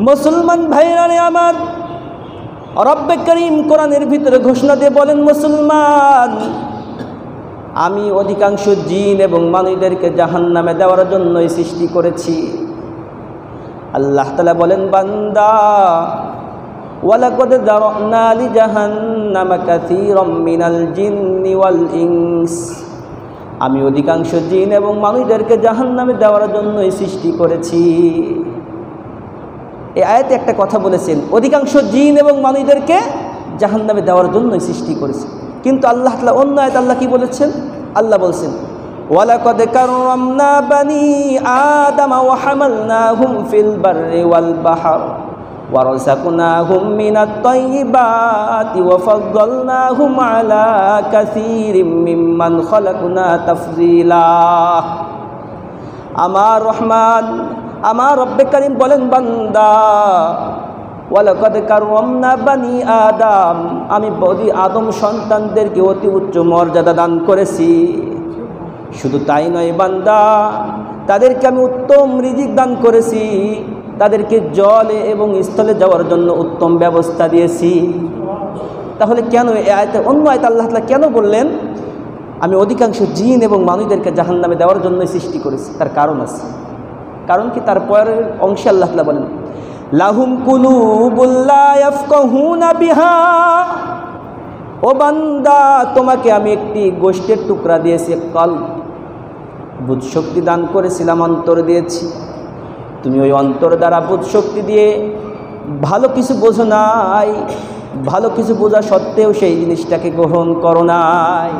মুসলমান ভাইরা আমার, রব্বে করিম কোরআনের ভিতরে ঘোষণা দিয়ে বলেন, মুসলমান, আমি অধিকাংশ জিন এবং মানুষদেরকে জাহান্নামে দেওয়ার জন্যই সৃষ্টি করেছি। আল্লাহ তাআলা বলেন, বান্দা, ওয়ালাকাদ যারানা লিজাহান্নামা কাসীরাম মিনাল জিন্নি ওয়াল ইনস, আমি অধিকাংশ জিন এবং মানুষদেরকে জাহান্নামে দেওয়ার জন্যই সৃষ্টি করেছি। এই আয়াতে একটা কথা বলেছেন, অধিকাংশ জিন এবং মানুষদেরকে জাহান্নামে দেওয়ার জন্যই সৃষ্টি করেছে। কিন্তু আল্লাহ তাআলা অন্য আয়াতে আল্লাহ কি বলেছেন? আল্লাহ বলছেন, ওয়ালাকাদ কাররামনা বানি আদম ওয়া হামালনাহুম ফিল বাররি ওয়াল বাহর ওয়া রাযাকনাহুম মিনাত তাইয়্যিবাতি ওয়া ফাদ্দালনাহুম আলা কাসীরিম মিম্মান খালাকনা তাফযীলা। আমার রহমান, আমার রব্বে করিম বলেন, বান্দা, ওয়ালাকাদ কাররামনা বানি আদম, আমি বনি আদম সন্তানদেরকে অতি উচ্চ মর্যাদা দান করেছি। শুধু তাই নয় বান্দা, তাদেরকে আমি উত্তম রিজিক দান করেছি, তাদেরকে জলে এবং স্থলে যাওয়ার জন্য উত্তম ব্যবস্থা দিয়েছি। তাহলে কেন এই আয়াতে, অন্য আয়াতে আল্লাহ তাআলা কেন বললেন আমি অধিকাংশ জিন এবং মানুষদেরকে জাহান্নামে দেওয়ার জন্য সৃষ্টি করেছি? তার কারণ আছে। কারণ কি? তার পরের অংশে আল্লাহ তাআলা বলেন, লাহুম কুলুবুল লা ইয়াফকাহুনা বিহা, ও বান্দা, তোমাকে আমি একটি গোশতের টুকরা দিয়েছি, কলব, বুঝ শক্তি দান করেছিলাম, অন্তর দিয়েছি। তুমি ওই অন্তর দ্বারা বুঝ শক্তি দিয়ে ভালো কিছু বোঝো নাই, ভালো কিছু বোঝা সত্ত্বেও সেই জিনিসটাকে গ্রহণ করো নাই।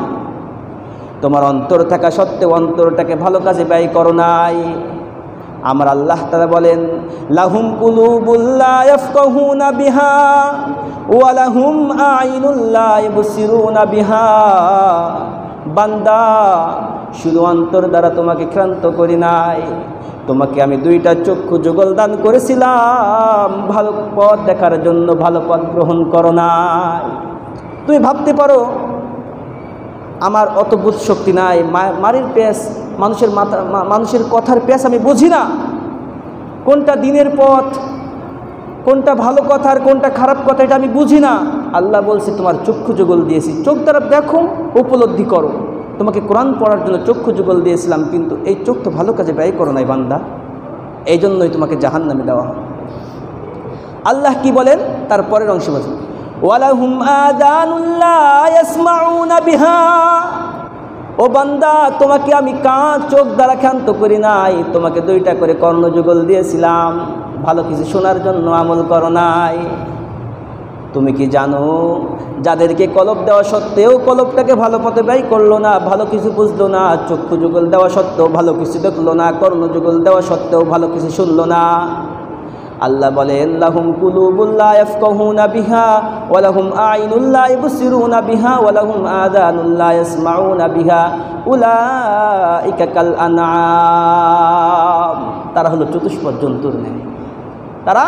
তোমার অন্তর থাকা সত্ত্বেও অন্তরটাকে ভালো কাজে ব্যয় করো নাই। আমার আল্লাহ তাআলা বলেন, লাহুম কুলুবুল লা ইয়াফকাহুনা বিহা ওয়া লাহুম আ'ইনুল লা ইবসিরুনা বিহা। বান্দা, শুধু অন্তর দ্বারা তোমাকে ক্রান্ত করি নাই, তোমাকে আমি দুইটা চক্ষু যুগল দান করেছিলাম ভালো পথ দেখার জন্য, ভালো পথ গ্রহণ করো নাই। তুমি ভাবতে পারো আমার অত বুঝ শক্তি নাই, মারির পেঁচ, মানুষের কথার পেঁচ আমি বুঝি না, কোনটা দিনের পথ, কোনটা ভালো কথা আর কোনটা খারাপ কথা, এটা আমি বুঝি না। আল্লাহ বলছে, তোমার চক্ষু যুগল দিয়েছি, চোখ দ্বারা দেখো, উপলব্ধি করো। তোমাকে কোরআন পড়ার জন্য চক্ষু যুগল দিয়েছিলাম, কিন্তু এই চোখ তো ভালো কাজে ব্যয় করো নাই বান্দা, এই জন্যই তোমাকে জাহান্নামে দেওয়া হয়। আল্লাহ কি বলেন তার পরের অংশে? বলছেন, ওয়ালাহুম আযানুল লা ইয়াসমাউনা বিহা, ও বান্দা, তোমাকে আমি কান চোখ দ্বারা ক্ষান্ত করি নাই, তোমাকে দুইটা করে কর্ণযুগল দিয়েছিলাম, ভালো কিছু শোনার জন্য আমল করো নাই। তুমি কি জানো, যাদেরকে কলব দেওয়া সত্ত্বেও কলবটাকে ভালো পথে ব্যয় করলো না, ভালো কিছু বুঝলো না, চক্ষু যুগল দেওয়া সত্ত্বেও ভালো কিছু দেখলো না, কর্ণযুগল দেওয়া সত্ত্বেও ভালো কিছু শুনলো না। আল্লাহ বলেন, লাহুম কুলুবুল লা ইয়াফকাহুনা বিহা ওয়া লাহুম আ'ইনুল লা ইবসিরুনা বিহা ওয়া লাহুম আযানুল লা ইয়াসমাউনা বিহা উলাইকা কাল আনআম। তারা হলো চতুষ্পদ জন্তুর ন্যায়, তারা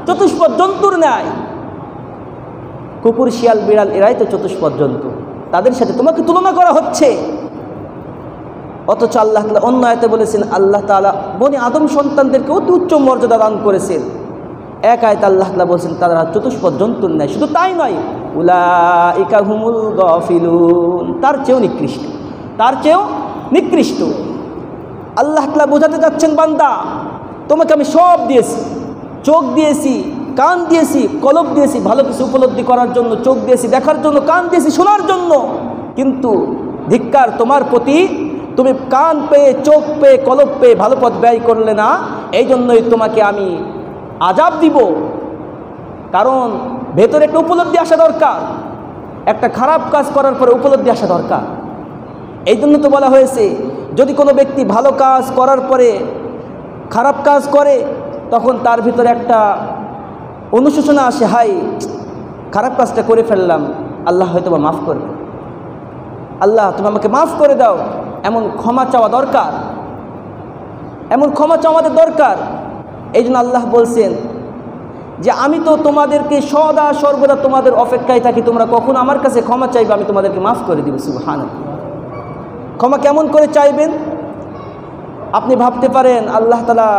চতুষ্পদ জন্তুর ন্যায়। কুকুর, শিয়াল, বিড়াল এরাই তো চতুষ্পদ জন্তু, তাদের সাথে তোমাকে তুলনা করা হচ্ছে। অথচ আল্লাহ তাআলা অন্য আয়াতে বলেছেন, আল্লাহ তাআলা বনি আদম সন্তানদেরকে অতি উচ্চ মর্যাদা দান করেছেন। এক আয়াতে আল্লাহ তাআলা বলেছেন তারা চতুষ্পদ জন্তুর ন্যায়। শুধু তাই নয়, উলাইকা হুমুল গাফিলুন, তার চেয়েও নিকৃষ্ট, তার চেয়েও নিকৃষ্ট। আল্লাহ তাআলা বোঝাতে যাচ্ছেন, বান্দা, তোমাকে আমি সব দিয়েছি, চোখ দিয়েছি, কান দিয়েছি, কলব দিয়েছি, ভালো কিছু উপলব্ধি করার জন্য, চোখ দিয়েছি দেখার জন্য, কান দিয়েছি শোনার জন্য, কিন্তু ধিক্কার তোমার প্রতি, তুমি কান পেয়ে, চোখ পেয়ে, কলব পেয়ে ভালো পথ ব্যয় করলে না, এই জন্যই তোমাকে আমি আযাব দিব। কারণ ভেতরে একটা উপলব্ধি আসা দরকার, একটা খারাপ কাজ করার পরে উপলব্ধি আসা দরকার। এই জন্য তো বলা হয়েছে, যদি কোনো ব্যক্তি ভালো কাজ করার পরে খারাপ কাজ করে, তখন তার ভিতরে একটা অনুশোচনা আসে, হাই, খারাপ কাজটা করে ফেললাম, আল্লাহ হয়তো বা মাফ করবে, আল্লাহ তুমি আমাকে মাফ করে দাও, এমন ক্ষমা চাওয়া দরকার, এমন ক্ষমা চাওয়া আমাদের দরকার। এই জন্য আল্লাহ বলছেন যে আমি তো তোমাদেরকে সদা সর্বদা তোমাদের অপেক্ষায় থাকি, তোমরা কখন আমার কাছে ক্ষমা চাইবে, আমি তোমাদেরকে মাফ করে দিব। সুবহানাল্লাহ। ক্ষমা কেমন করে চাইবেন? আপনি ভাবতে পারেন আল্লাহ তাআলা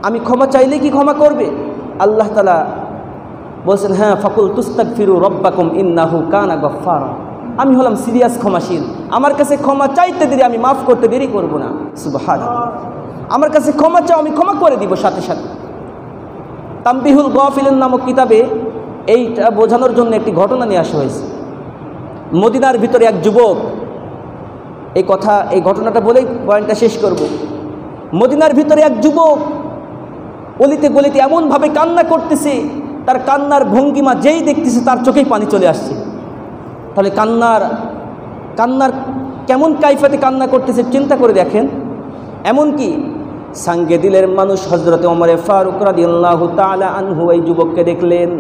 আমি ক্ষমা চাইলে কি ক্ষমা করবে? আল্লাহ তাআলা বলছেন, হ্যাঁ, ফাকুল তুস্তাগফিরু রব্বাকুম ইন্নাহু কানা গফফারা। আমি হলাম সিরিয়াস ক্ষমাশীল, আমার কাছে ক্ষমা চাইতে দেরি, আমি মাফ করতে দেরি করব না। সুবহানাল্লাহ, আমার কাছে ক্ষমা চাও, আমি ক্ষমা করে দিব সাথে সাথে। তামবিহুল গাফিলিন নামক কিতাবে এইটা বোঝানোর জন্য একটি ঘটনা নিয়ে আসা হয়েছে। মদিনার ভিতরে এক যুবক, এই ঘটনাটা বলেই পয়েন্টটা শেষ করব। মদিনার ভিতরে এক যুবক অলিতে গলিতে এমনভাবে কান্না করতেছে, তার কান্নার ভঙ্গিমা যেই দেখতেছে তার চোখেই পানি চলে আসছে। তাহলে কান্নার কেমন কাইফাতে কান্না করতেছে চিন্তা করে দেখেন। এমনকি সাঙ্গে দিলের মানুষ হযরত ওমরে ফারুক রাদিয়াল্লাহু তাআলা আনহু এই যুবককে দেখলেন।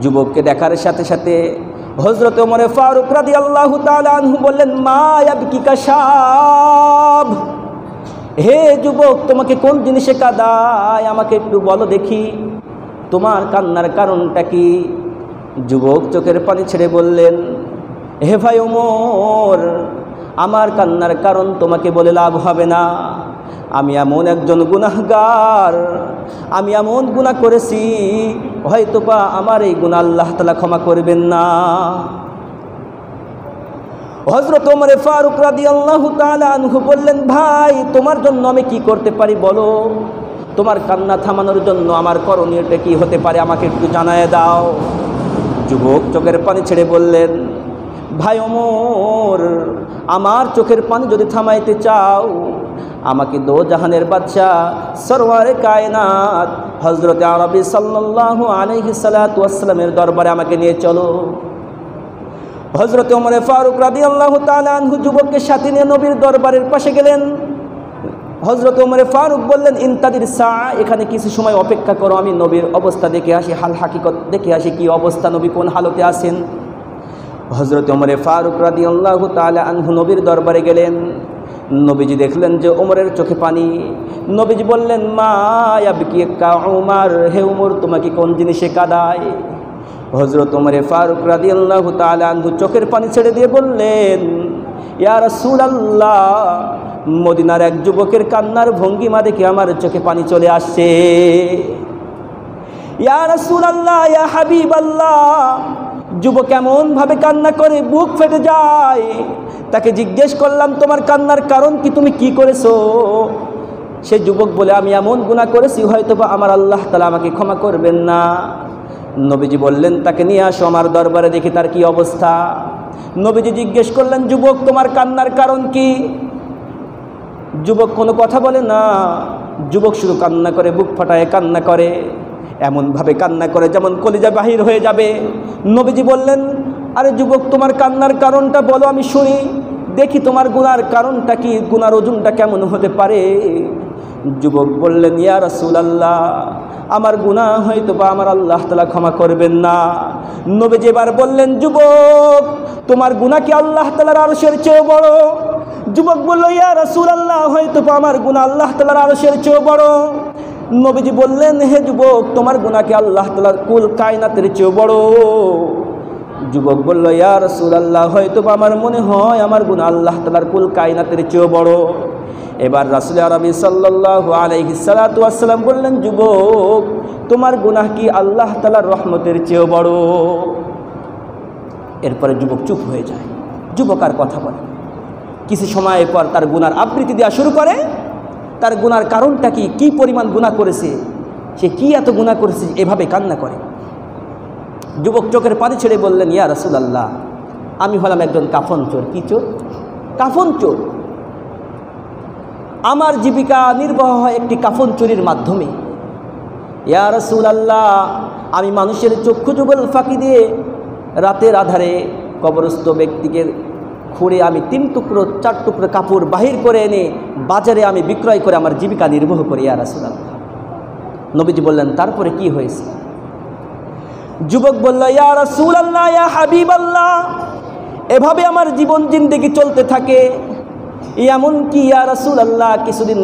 যুবককে দেখার সাথে সাথে হযরত ওমরে ফারুক রাদিয়াল্লাহু তাআলা আনহু বললেন, মা ইয়াবকিকা শাব, হে যুবক, তোমাকে কোন জিনিসে কাঁদায়, আমাকে একটু বলো দেখি, তোমার কান্নার কারণটা কি? যুবক চোখের পানি ছেড়ে বললেন, হে ভাই ওমর, আমার কান্নার কারণ তোমাকে বলে লাভ হবে না। আমি এমন একজন গুনাহগার, আমি এমন গুনাহ করেছি, হয়তোবা আমার এই গুনাহ আল্লাহ তাআলা ক্ষমা করবেন না। হযরত ওমর ফারুক রাদিয়াল্লাহু তাআলা আনহু বললেন, ভাই, তোমার জন্য আমি কি করতে পারি বলো, তোমার কান্না থামানোর জন্য আমার করণীয়টা কি হতে পারে, আমাকে একটু জানায় দাও। যুবক চোখের পানি ছেড়ে বললেন, ভাই ওমর, আমার চোখের পানি যদি থামাইতে চাও, আমাকে দো জাহানের বাদশাহ সরওয়ারে কায়নাত হযরতে আরবি সাল্লাল্লাহু আলাইহি সাল্লাতু ওয়াসসালামের দরবারে আমাকে নিয়ে চলো। হযরত ওমর ফারুক রাদিয়াল্লাহু তাআলা আনহু যুবককে সাথে নিয়ে নবীর দরবারের পাশে গেলেন। হযরত ওমর ফারুক বললেন, ইনতাদির সা, এখানে কিছু সময় অপেক্ষা করো, আমি নবীর অবস্থা দেখে আসি, হাল হাকিকত দেখে আসি, কি অবস্থা, নবী কোন হালতে আছেন। হযরত ওমর ফারুক রাদিয়াল্লাহু তাআলা আনহু নবীর দরবারে গেলেন। নবীজি দেখলেন যে ওমরের চোখে পানি। নবীজি বললেন, মা ইয়াবকিকা উমর, হে ওমর, তোমাকে কোন জিনিসে কাঁদায়? হযরত ওমর ফারুক রাদিয়াল্লাহু তাআলা আনহু চোখের পানি ছেড়ে দিয়ে বললেন, ইয়া রাসূলুল্লাহ, মদিনার এক যুবকের কান্নার ভঙ্গিমা দেখে আমার চোখে পানি চলে আসছে। ইয়া রাসূলুল্লাহ, ইয়া হাবিবাল্লাহ, যুবক এমনভাবে কান্না করে বুক ফেটে যায়। তাকে জিজ্ঞেস করলাম, তোমার কান্নার কারণ কি, তুমি কি করেছো? সে যুবক বলে, আমি এমন গুনাহ করেছি, হয়তোবা আমার আল্লাহ তাআলা আমাকে ক্ষমা করবেন না। নবীজি বললেন, তাকে নিয়ে আসো আমার দরবারে, দেখি তার কি অবস্থা। নবীজি জিজ্ঞেস করলেন, যুবক, তোমার কান্নার কারণ কি? যুবক কোনো কথা বলে না। যুবক শুধু কান্না করে, বুক ফাটায় কান্না করে, এমনভাবে কান্না করে যেমন কলিজা বাহির হয়ে যাবে। নবীজি বললেন, আরে যুবক, তোমার কান্নার কারণটা বলো, আমি শুনি, দেখি তোমার গুনার কারণটা কি, গুনার ওজনটা কেমন হতে পারে। যুবক বললেন, ইয়া রাসূলুল্লাহ, আমার গুনাহ হয়তোবা আমার আল্লাহ তাআলা ক্ষমা করবেন না। নবীজি এবার বললেন, যুবক, তোমার গুনাহ কি আল্লাহ তাআলার আরশের চেয়ে বড়? যুবক বলল, ইয়া রাসূলুল্লাহ, হয়তোবা আমার গুনাহ আল্লাহ তাআলার আরশের চেয়ে বড়। নবীজি বললেন, হে যুবক, তোমার গুনাহ কি আল্লাহ তাআলার কুল কায়নাতের চেয়ে বড়? যুবক বলল, ইয়া রাসূলুল্লাহ, হয়তোবা আমার মনে হয় আমার গুনাহ আল্লাহ তাআলার কুল কায়নাতের চেয়ে বড়। এবার রাসূল আরবি সাল্লাল্লাহু আলাইহি সাল্লাতু ওয়াসসালাম বললেন, যুবক, তোমার গুনাহ কি আল্লাহ তাআলার রহমতের চেয়ে বড়? এরপরে যুবক চুপ হয়ে যায়, যুবক আর কথা বলে। কিছু সময় পর তার গুনার আবৃত্তি দেওয়া শুরু করে। তার গুনার কারণটা কি, কি পরিমাণ গুনাহ করেছে, সে কি এত গুনাহ করেছে, এভাবে কান্না করে। যুবক চোখের পানি ছেড়ে বললেন, ইয়া রাসূলুল্লাহ, আমি হলাম একজন কাফন চোর। কি চোর? কাফন চোর। আমার জীবিকা নির্বাহ হয় একটি কাফন চুরির মাধ্যমে। ইয়া রাসূলুল্লাহ, আমি মানুষের চক্ষু যুগল ফাঁকি দিয়ে রাতের আধারে কবরস্থ ব্যক্তিকে খুঁড়ে আমি 3 টুকরো 4 টুকরো কাপড় বাহির করে এনে বাজারে আমি বিক্রয় করে আমার জীবিকা নির্বাহ করি। ইয়া রাসূলুল্লাহ। নবীজি বললেন, তারপরে কি হয়েছে? যুবক বলল, ইয়া রাসূলুল্লাহ, ইয়া হাবিবাল্লাহ, এভাবে আমার জীবন জিন্দেগি চলতে থাকে। এমন কি ইয়া রাসূলুল্লাহ, কিছুদিন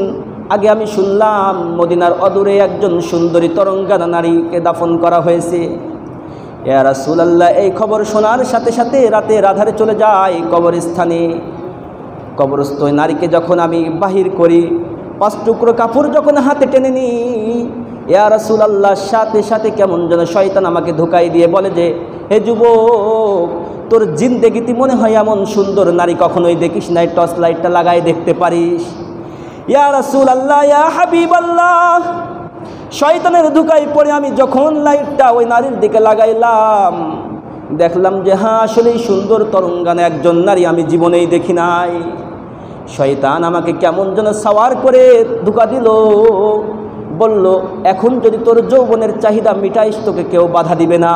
আগে আমি শুনলাম মদিনার অদূরে একজন সুন্দরী তরঙ্গানা নারীকে দাফন করা হয়েছে। ইয়া রাসূলুল্লাহ, এই খবর শোনার সাথে সাথে রাতের আধারে চলে যায় কবরস্থানে। কবরস্থ নারীকে যখন আমি বাহির করি, 5 টুকরো কাপড় যখন হাতে টেনে নিই, ইয়া রাসূলুল্লাহর সাথে সাথে কেমন যেন শয়তান আমাকে ধোঁকাই দিয়ে বলে যে, হে যুবক, তোর জিন্দেগিতে মনে হয় এমন সুন্দর নারী কখনোই দেখিস নাই, টর্চ লাইটটা লাগাই দেখতে পারিস। ইয়া রাসূলুল্লাহ, ইয়া হাবিবাল্লাহ, শয়তানের ধোঁকায় পড়ে আমি যখন লাইটটা ওই নারীর দিকে লাগাইলাম, দেখলাম যে হ্যাঁ, আসলেই সুন্দর তরঙ্গানে একজন নারী আমি জীবনেই দেখি নাই। শয়তান আমাকে কেমন যেন সাওয়ার করে ধোঁকা দিল, বলল, এখন যদি তোর যৌবনের চাহিদা মিটাইস তোকে কেউ বাধা দিবে না,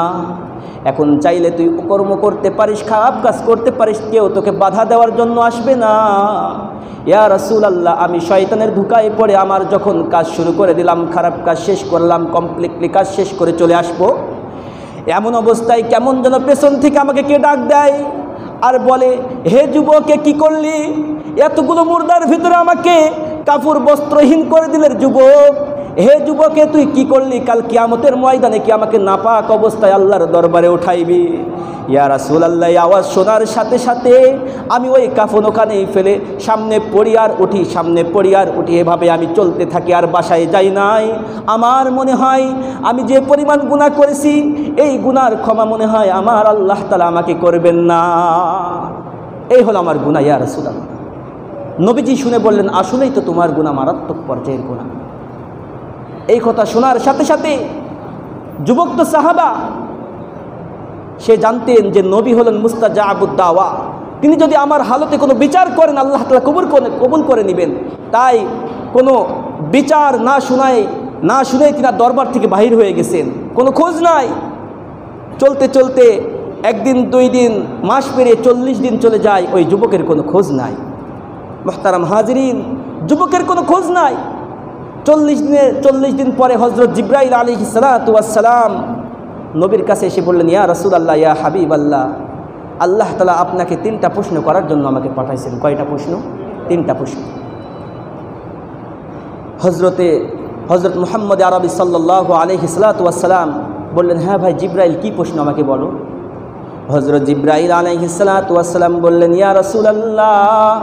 এখন চাইলে তুই কর্ম করতে পারিস, খারাপ কাজ করতে পারিস, কেউ তোকে বাধা দেওয়ার জন্য আসবে না। ইয়া রাসূলুল্লাহ, আমি শয়তানের ধোঁকায় পড়ে আমার যখন কাজ শুরু করে দিলাম, খারাপ কাজ শেষ করলাম, কমপ্লিটলি কাজ শেষ করে চলে আসবো, এমন অবস্থায় কেমন যেন পেছন থেকে আমাকে কে ডাক দেয় আর বলে, হে যুবকে কি করলি, এতগুলো মুর্দার ভিতরে আমাকে কাপড় বস্ত্রহীন করে দিলের যুবক, হে যুবকে তুই কি করলি, কাল কিয়ামতের ময়দানে কি আমাকে নাপাক অবস্থায় আল্লাহর দরবারে উঠাইবি। ইয়া রাসূলুল্লাহ, আওয়াজ শোনার সাথে সাথে আমি ওই কাফন ওখানেই ফেলে সামনে পড়ি আর উঠি, সামনে পড়ি আর উঠি, এভাবে আমি চলতে থাকি আর বাসায় যাই নাই। আমার মনে হয় আমি যে পরিমাণ গুনাহ করেছি, এই গুনার ক্ষমা মনে হয় আমার আল্লাহ তাআলা আমাকে করবেন না। এই হলো আমার গুনাহ ইয়া রাসূলুল্লাহ। নবীজি শুনে বললেন, আসলেই তো তোমার গুনাহ মারাত্মক পর্যায়ের গুনাহ। এই কথা শোনার সাথে সাথে যুবক তো সাহাবা, সে জানতেন যে নবী হলেন মুস্তাজাবুদ দাওয়া, তিনি যদি আমার হালতে কোনো বিচার করেন আল্লাহ তাআলা কবুল করে নেবেন। তাই কোনো বিচার না শুনে তিনি দরবার থেকে বাহির হয়ে গেছেন, কোনো খোঁজ নাই। চলতে চলতে একদিন, 2 দিন, মাস পেরিয়ে 40 দিন চলে যায়, ওই যুবকের কোনো খোঁজ নাই। মুহতারাম হাজিরিন, যুবকের কোনো খোঁজ নাই। 40 দিন পরে হযরত জিবরাইল আলাইহিস সালাতু ওয়াস সালাম নবীর কাছে এসে বললেন, ইয়া রাসূলুল্লাহ, ইয়া হাবিবাল্লাহ, আল্লাহ তাআলা আপনাকে 3টা প্রশ্ন করার জন্য আমাকে পাঠাইছেন। কয়টা প্রশ্ন? 3টা প্রশ্ন। হযরত মুহাম্মদ আরবি সাল্লাল্লাহু আলাইহি সাল্লাতু ওয়াস সালাম বললেন, হ্যাঁ ভাই জিবরাইল, কি প্রশ্ন আমাকে বলো। হযরত জিবরাইল আলাইহিস সালাতু ওয়াস সালাম বললেন, ইয়া রাসূলুল্লাহ,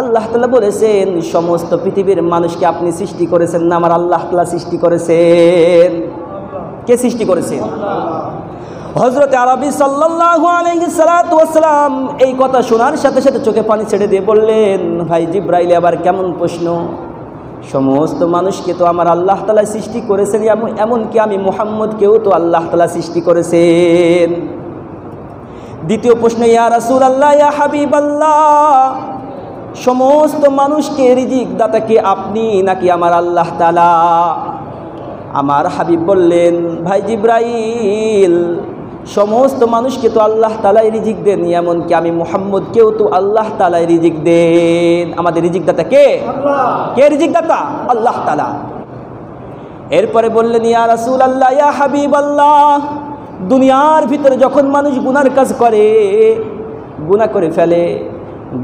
আল্লাহ তাআলা বলেছেন সমস্ত পৃথিবীর মানুষকে আপনি সৃষ্টি করেছেন না আমার আল্লাহ তাআলা সৃষ্টি করেছেন। কে সৃষ্টি করেছেন? হযরত আরবি সাল্লাল্লাহু আলাইহি সাল্লাতু ওয়াস সালাম এই কথা শোনার সাথে সাথে চোখে পানি ছেড়ে দিয়ে বললেন, ভাই জিবরাইল, আবার কেমন প্রশ্ন? সমস্ত মানুষকে তো আমার আল্লাহ তাআলা সৃষ্টি করেছেন, এমনকি আমি মুহাম্মদকেও তো আল্লাহ তাআলা সৃষ্টি করেছেন। দ্বিতীয় প্রশ্ন, ইয়া রাসূলুল্লাহ, ইয়া হাবিবাল্লাহ, সমস্ত মানুষকে রিজিক দাতাকে আপনি নাকি আমার আল্লাহ তাআলা? আমার হাবিব বললেন, ভাই জিবরাইল, সমস্ত মানুষকে তো আল্লাহ তাআলাই রিজিক দেন, এমনকি আমি মুহাম্মদকেও তো আল্লাহ তাআলাই রিজিক দেন। আমাদের রিজিক দাতা কে? আল্লাহ। কে রিজিক দাতা? আল্লাহ তাআলা। এরপরে বললেন, ইয়া রাসূলুল্লাহ, ইয়া হাবিবাল্লাহ, দুনিয়ার ভিতরে যখন মানুষ গুনার কাজ করে, গুনাহ করে ফেলে,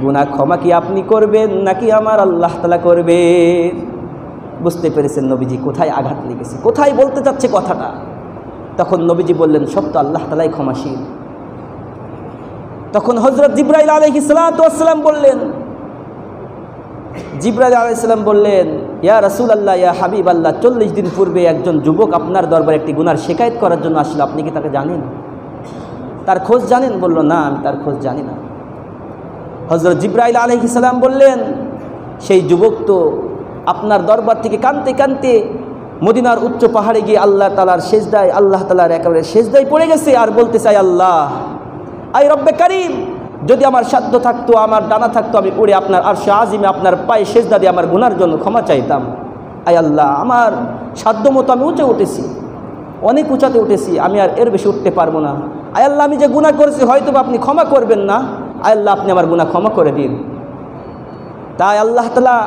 গুনাহ ক্ষমা কি আপনি করবেন নাকি আমার আল্লাহ তাআলা করবেন? বুঝতে পেরেছেন নবীজি কোথায় আঘাত লেগেছে, কোথায় বলতে চাচ্ছে কথাটা। তখন নবীজি বললেন, সব তো আল্লাহ তাআলাই ক্ষমাশীল। তখন হযরত জিবরাইল আলাইহিস সালাতু ওয়াস সালাম বললেন, জিবরাইল আলাইহিস সালাম বললেন, ইয়া রাসূলুল্লাহ, ইয়া হাবিবাল্লাহ, 40 দিন পূর্বে একজন যুবক আপনার দরবারে একটি গুনার শিকায়েত করার জন্য আসলো, আপনি কি তাকে জানেন? তার খোঁজ জানেন? বলল, না, আমি তার খোঁজ জানি না। হযরত জিবরাইল আলাইহিস সালাম বললেন, সেই যুবক তো আপনার দরবার থেকে কাঁদতে কাঁদতে মদিনার উচ্চ পাহাড়ে গিয়ে আল্লাহ তাআলার সেজদায়, আল্লাহ তাআলার একেবারে সেজদায় পড়ে গেছে আর বলতে চাই, আল্লাহ, আই রব্বে কারীম, যদি আমার সাধ্য থাকতো, আমার ডানা থাকতো, আমি উড়ে আপনার আরশে আজিমে আপনার পায়ে সেজদা দিয়ে আমার গুনার জন্য ক্ষমা চাইতাম। আই আল্লাহ, আমার সাধ্য মতো আমি উঠেছি, অনেক উঁচাতে উঠেছি, আমি আর এর বেশি উঠতে পারবো না। আই আল্লাহ, আমি যে গুনাহ করেছি হয়তো আপনি ক্ষমা করবেন না, আই আল্লাহ, আপনি আমার গুনাহ ক্ষমা করে দিন। তাই আল্লাহ তাআলা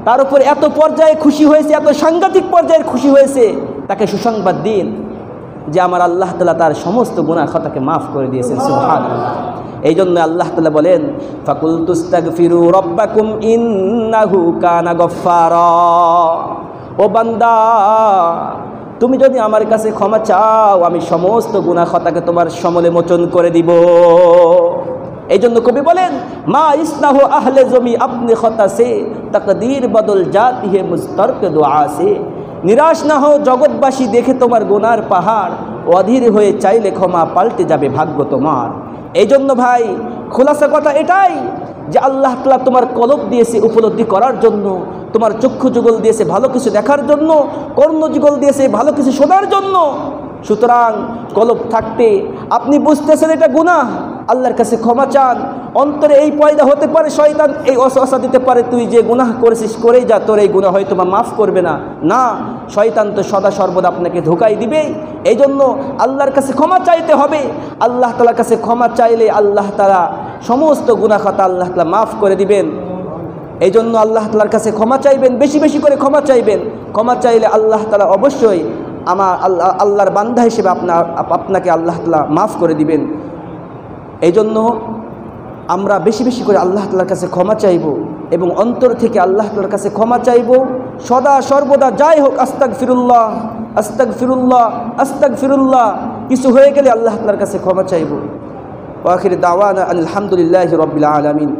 তার উপর এত পর্যায়ে খুশি হয়েছে, এত সাংঘাতিক পর্যায়ের খুশি হয়েছে, তাকে সুসংবাদ দিন যে আমার আল্লাহ তাআলা তার সমস্ত গুনাহ খাতাকে মাফ করে দিয়েছেন। সুবহানাল্লাহ। এই জন্য আল্লাহ তাআলা বলেন, ফাকুলতুস্তাগফিরু রাব্বাকুম ইন্নাহু কানা গফফারা। ও বান্দা, তুমি যদি আমার কাছে ক্ষমা চাও, আমি সমস্ত গুনাহ খাতাকে তোমার সমলে মোচন করে দিব। এই জন্য কবি বলেন, মা ইসনাহু আহলে জমি আপনি খতা সে, তাকদীর বদল জাতি হে মুস্তারক দুআ সে। নিরাশ না হও জগৎবাসী দেখে তোমার গুনার পাহাড়, অধীর হয়ে চাইলে ক্ষমা পাল্টে যাবে ভাগ্য তোমার। এই জন্য ভাই খোলাসা কথা এটাই যে আল্লাহ তাআলা তোমার কলব দিয়েছে উপলব্ধি করার জন্য, তোমার চক্ষু যুগল দিয়েছে ভালো কিছু দেখার জন্য, কর্ণ যুগল দিয়েছে ভালো কিছু শোনার জন্য। সুতরাং কলব থাকতে আপনি বুঝতেছেন এটা গুনাহ, আল্লাহর কাছে ক্ষমা চান। অন্তরে এই পয়দা হতে পারে শয়তান এই ওয়াসওয়াসা দিতে পারে তুই যে গুনাহ করেছিস করেই যা, তোর এই গুনাহ হয়তো মাফ করবে না। না, শয়তান তো সদা সর্বদা আপনাকে ধোঁকাই দিবে। এই জন্য আল্লাহর কাছে ক্ষমা চাইতে হবে। আল্লাহ তাআলার কাছে ক্ষমা চাইলে আল্লাহ তাআলা সমস্ত গুনাহ খাতা আল্লাহ তাআলা মাফ করে দিবেন। এই জন্য আল্লাহ তাআলার কাছে ক্ষমা চাইবেন, বেশি বেশি করে ক্ষমা চাইবেন। ক্ষমা চাইলে আল্লাহ তাআলা অবশ্যই আল্লাহর বান্দা হিসেবে আপনাকে আল্লাহ তাআলা মাফ করে দিবেন। এই জন্য আমরা বেশি বেশি করে আল্লাহ তাআলার কাছে ক্ষমা চাইব এবং অন্তর থেকে আল্লাহ তাআলার কাছে ক্ষমা চাইব সদা সর্বদা। যাই হোক আস্তাগফিরুল্লাহ আস্তাগফিরুল্লাহ আস্তাগফিরুল্লাহ, কিছু হয়ে গেলে আল্লাহ তাআলার কাছে ক্ষমা চাইব। ওয়া আখির দাওয়ানা আলহামদুলিল্লাহি রাব্বিল আলামিন।